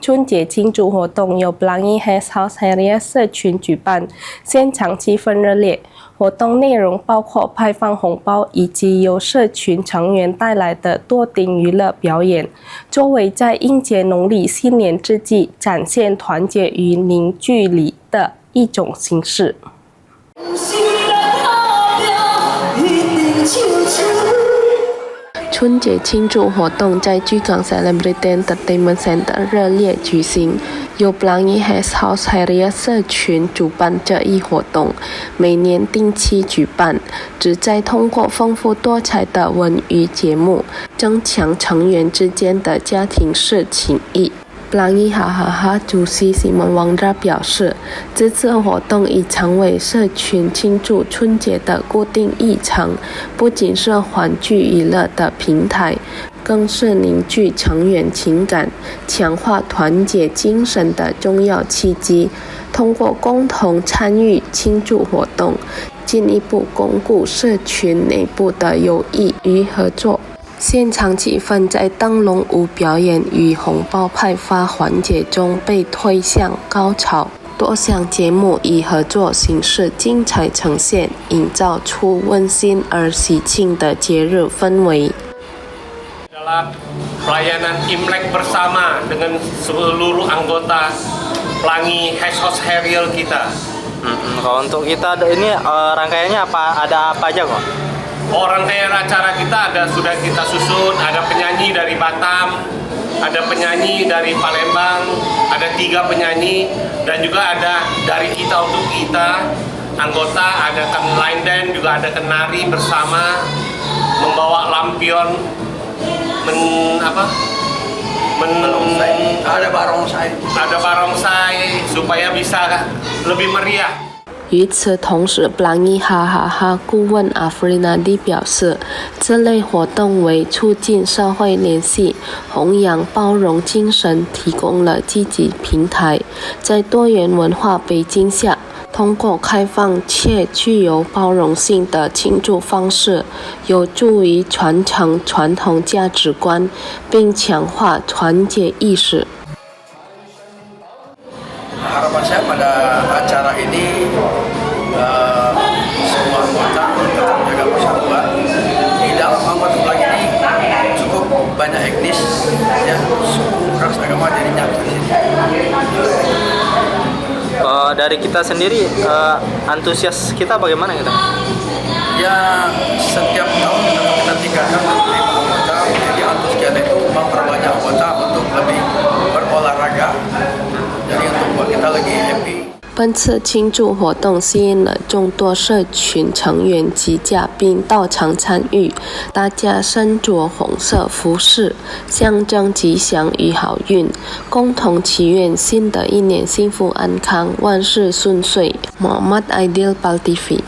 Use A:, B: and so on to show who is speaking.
A: 春节庆祝活动由 Pelangi Guest House Harriet 社群举办，现场气氛热烈。活动内容包括派发红包以及由社群成员带来的多丁娱乐表演，作为在迎接农历新年之际展现团结与凝聚力的一种形式。春节庆祝活动在巨港 Celebrity Entertainment Center 热烈举行，由 Pelangi Guest House Harriet 社群主办这一活动，每年定期举办，旨在通过丰富多彩的文娱节目，增强成员之间的家庭式情谊。Pelangi哈哈哈主席Simon Wandra 表示，这次活动已成为社群庆祝春节的固定议程，不仅是欢聚娱乐的平台，更是凝聚成员情感、强化团结精神的重要契机。通过共同参与庆祝活动，进一步巩固社群内部的友谊与合作。现场气氛在灯笼舞表演与红包派发环节中被推向高潮，多项节目以合作形式精彩呈现，营造出温馨而喜庆的节日氛围。
B: Adalah pelayanan Imlek bersama dengan seluruh anggota Pelangi Guest House Harriet kita.
C: Kalau untuk kita ini rangkaiannya ada apa aja kok?
B: Rangkaian acara kita sudah kita susun, ada penyanyi dari Batam, ada penyanyi dari Palembang, ada 3 penyanyi, dan juga ada dari kita untuk kita anggota, ada line dance, juga ada kenari bersama membawa lampion, ada barongsai supaya bisa lebih meriah。
A: 与此同时 Pelangi 哈哈哈顾问 Afrinadi 表示，这类活动为促进社会联系、弘扬包容精神提供了积极平台。在多元文化背景下，通过开放且具有包容性的庆祝方式，有助于传承传统价值观，并强化团结意识。
D: Harapan saya pada acara ini semua anggota tetap menjaga persatuan. Di dalam anggota Pelangi ini cukup banyak etnis, ya, suku, ras, agama jadi nyatu di sini.
C: Dari kita sendiri antusias kita bagaimana kita?
D: Ya, setiap tahun kita tingkatkan lebih anggota, jadi antusias itu memperbanyak anggota untuk lebih berolahraga. Jadi untuk buat kita lagi happy。
A: 本次庆祝活动吸引了众多社群成员及嘉宾到场参与，大家身着红色服饰，象征吉祥与好运，共同祈愿新的一年幸福安康，万事顺遂。Muhammad Aidil, PAL TV。